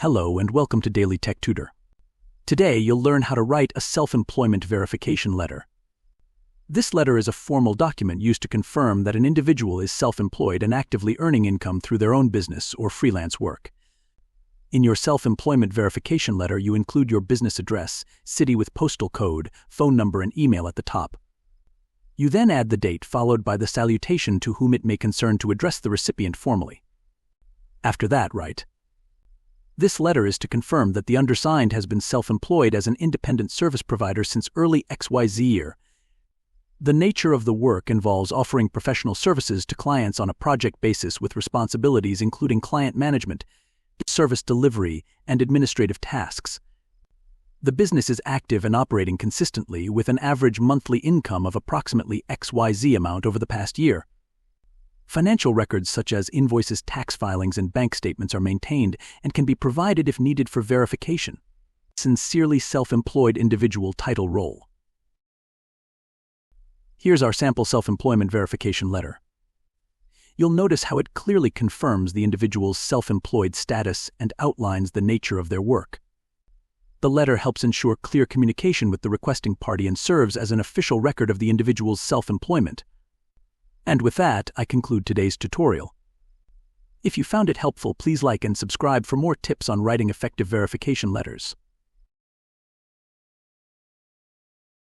Hello and welcome to Daily Tech Tutor. Today you'll learn how to write a self-employment verification letter. This letter is a formal document used to confirm that an individual is self-employed and actively earning income through their own business or freelance work. In your self-employment verification letter, you include your business address, city with postal code, phone number, and email at the top. You then add the date followed by the salutation to whom it may concern to address the recipient formally. After that, write, "This letter is to confirm that the undersigned has been self-employed as an independent service provider since early XYZ year. The nature of the work involves offering professional services to clients on a project basis with responsibilities including client management, service delivery, and administrative tasks. The business is active and operating consistently with an average monthly income of approximately XYZ amount over the past year. Financial records such as invoices, tax filings, and bank statements are maintained and can be provided if needed for verification. Sincerely, self-employed individual, title, role." Here's our sample self-employment verification letter. You'll notice how it clearly confirms the individual's self-employed status and outlines the nature of their work. The letter helps ensure clear communication with the requesting party and serves as an official record of the individual's self-employment. And with that, I conclude today's tutorial. If you found it helpful, please like and subscribe for more tips on writing effective verification letters.